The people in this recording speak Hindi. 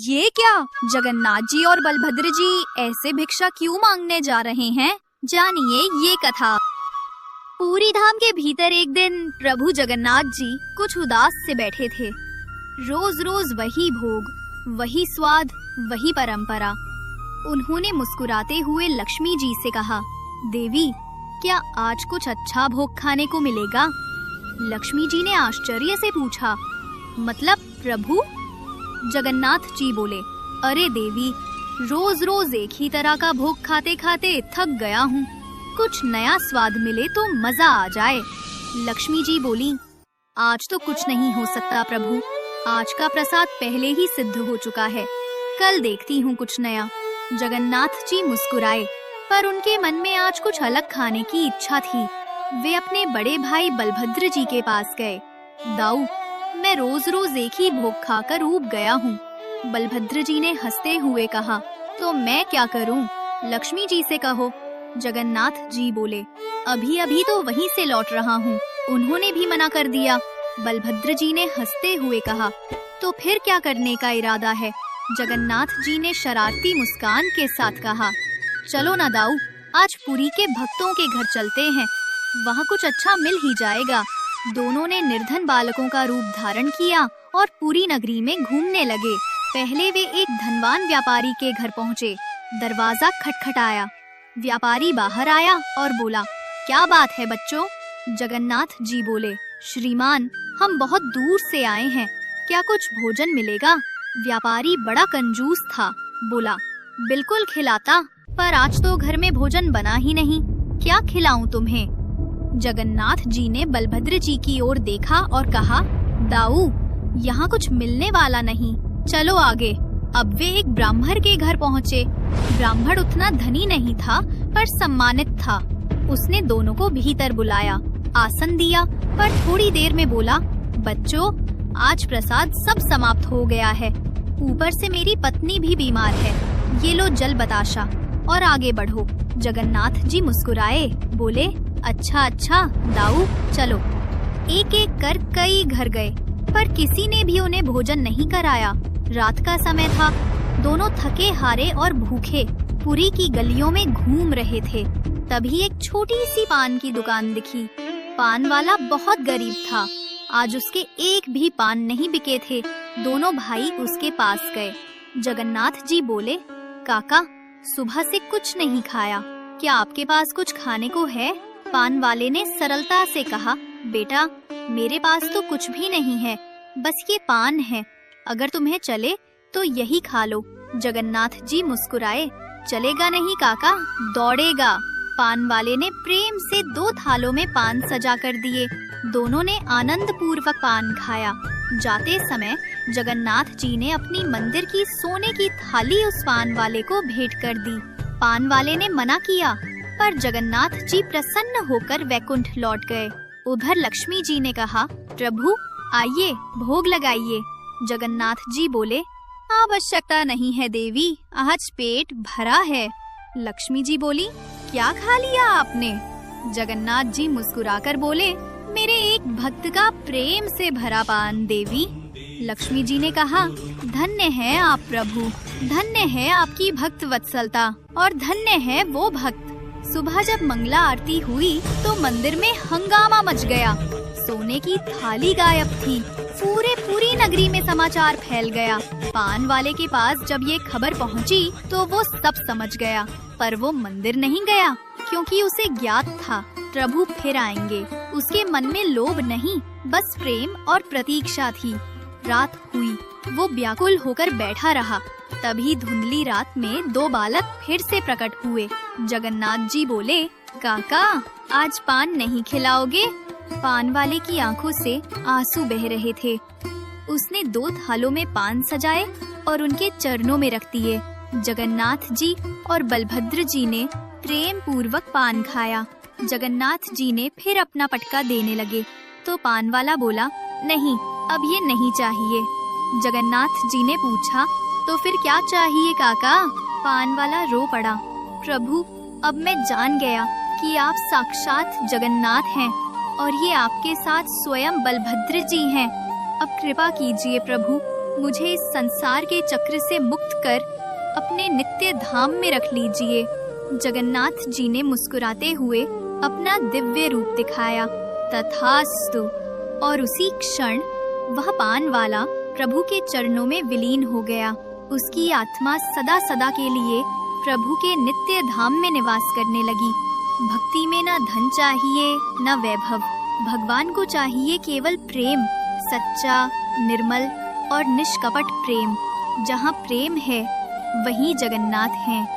ये क्या, जगन्नाथ जी और बलभद्र जी ऐसे भिक्षा क्यों मांगने जा रहे हैं? जानिए ये कथा। पूरी धाम के भीतर एक दिन प्रभु जगन्नाथ जी कुछ उदास से बैठे थे। रोज रोज वही भोग, वही स्वाद, वही परंपरा। उन्होंने मुस्कुराते हुए लक्ष्मी जी से कहा, देवी, क्या आज कुछ अच्छा भोग खाने को मिलेगा? लक्ष्मी जी ने आश्चर्य से पूछा, मतलब प्रभु? जगन्नाथ जी बोले, अरे देवी, रोज रोज एक ही तरह का भोग खाते खाते थक गया हूँ। कुछ नया स्वाद मिले तो मजा आ जाए। लक्ष्मी जी बोली, आज तो कुछ नहीं हो सकता प्रभु, आज का प्रसाद पहले ही सिद्ध हो चुका है, कल देखती हूँ कुछ नया। जगन्नाथ जी मुस्कुराए, पर उनके मन में आज कुछ अलग खाने की इच्छा थी। वे अपने बड़े भाई बलभद्र जी के पास गए। दाऊ, मैं रोज रोज एक ही भोग खाकर ऊब गया हूँ। बलभद्र जी ने हंसते हुए कहा, तो मैं क्या करूँ? लक्ष्मी जी से कहो। जगन्नाथ जी बोले, अभी अभी तो वहीं से लौट रहा हूँ, उन्होंने भी मना कर दिया। बलभद्र जी ने हंसते हुए कहा, तो फिर क्या करने का इरादा है? जगन्नाथ जी ने शरारती मुस्कान के साथ कहा, चलो ना दाऊ, आज पुरी के भक्तों के घर चलते हैं, वहाँ कुछ अच्छा मिल ही जाएगा। दोनों ने निर्धन बालकों का रूप धारण किया और पूरी नगरी में घूमने लगे। पहले वे एक धनवान व्यापारी के घर पहुँचे। दरवाजा खटखटाया। व्यापारी बाहर आया और बोला, क्या बात है बच्चों? जगन्नाथ जी बोले, श्रीमान, हम बहुत दूर से आए हैं, क्या कुछ भोजन मिलेगा? व्यापारी बड़ा कंजूस था, बोला, बिल्कुल खिलाता, पर आज तो घर में भोजन बना ही नहीं, क्या खिलाऊं तुम्हें? जगन्नाथ जी ने बलभद्र जी की ओर देखा और कहा, दाऊ, यहाँ कुछ मिलने वाला नहीं, चलो आगे। अब वे एक ब्राह्मण के घर पहुँचे। ब्राह्मण उतना धनी नहीं था, पर सम्मानित था। उसने दोनों को भीतर बुलाया, आसन दिया, पर थोड़ी देर में बोला, बच्चों, आज प्रसाद सब समाप्त हो गया है, ऊपर से मेरी पत्नी भी बीमार है, ये लो जल बताशा और आगे बढ़ो। जगन्नाथ जी मुस्कुराए, बोले, अच्छा दाऊ, चलो। एक एक कर कई घर गए, पर किसी ने भी उन्हें भोजन नहीं कराया। रात का समय था, दोनों थके हारे और भूखे पुरी की गलियों में घूम रहे थे। तभी एक छोटी सी पान की दुकान दिखी। पान वाला बहुत गरीब था, आज उसके एक भी पान नहीं बिके थे। दोनों भाई उसके पास गए। जगन्नाथ जी बोले, काका, सुबह से कुछ नहीं खाया, क्या आपके पास कुछ खाने को है? पान वाले ने सरलता से कहा, बेटा, मेरे पास तो कुछ भी नहीं है, बस ये पान है, अगर तुम्हें चले तो यही खा लो। जगन्नाथ जी मुस्कुराए, चलेगा नहीं काका, दौड़ेगा। पान वाले ने प्रेम से 2 थालों में पान सजा कर दिए। दोनों ने आनंद पूर्वक पान खाया। जाते समय जगन्नाथ जी ने अपनी मंदिर की सोने की थाली उस पान वाले को भेंट कर दी। पान वाले ने मना किया, पर जगन्नाथ जी प्रसन्न होकर वैकुंठ लौट गए। उधर लक्ष्मी जी ने कहा, प्रभु आइए, भोग लगाइए। जगन्नाथ जी बोले, आवश्यकता नहीं है देवी, आज पेट भरा है। लक्ष्मी जी बोली, क्या खा लिया आपने? जगन्नाथ जी मुस्कुराकर बोले, मेरे एक भक्त का प्रेम से भरा पान देवी। लक्ष्मी जी ने कहा, धन्य है आप प्रभु, धन्य है आपकी भक्त वत्सलता, और धन्य है वो भक्त। सुबह जब मंगला आरती हुई तो मंदिर में हंगामा मच गया। सोने की थाली गायब थी। पूरी नगरी में समाचार फैल गया। पान वाले के पास जब ये खबर पहुंची तो वो सब समझ गया, पर वो मंदिर नहीं गया, क्योंकि उसे ज्ञात था प्रभु फिर आएंगे। उसके मन में लोभ नहीं, बस प्रेम और प्रतीक्षा थी। रात हुई, वो व्याकुल होकर बैठा रहा। तभी धुंधली रात में 2 बालक फिर से प्रकट हुए। जगन्नाथ जी बोले, काका, आज पान नहीं खिलाओगे? पान वाले की आंखों से आंसू बह रहे थे। उसने 2 थालों में पान सजाए और उनके चरणों में रख दिए। जगन्नाथ जी और बलभद्र जी ने प्रेम पूर्वक पान खाया। जगन्नाथ जी ने फिर अपना पटका देने लगे तो पान वाला बोला, नहीं, अब ये नहीं चाहिए। जगन्नाथ जी ने पूछा, तो फिर क्या चाहिए काका? पान वाला रो पड़ा, प्रभु, अब मैं जान गया कि आप साक्षात जगन्नाथ हैं और ये आपके साथ स्वयं बलभद्र जी हैं। अब कृपा कीजिए प्रभु, मुझे इस संसार के चक्र से मुक्त कर अपने नित्य धाम में रख लीजिए। जगन्नाथ जी ने मुस्कुराते हुए अपना दिव्य रूप दिखाया। तथास्तु। और उसी क्षण वह पान वाला प्रभु के चरणों में विलीन हो गया। उसकी आत्मा सदा सदा के लिए प्रभु के नित्य धाम में निवास करने लगी। भक्ति में न धन चाहिए न वैभव, भगवान को चाहिए केवल प्रेम, सच्चा, निर्मल और निष्कपट प्रेम। जहाँ प्रेम है वहीं जगन्नाथ हैं।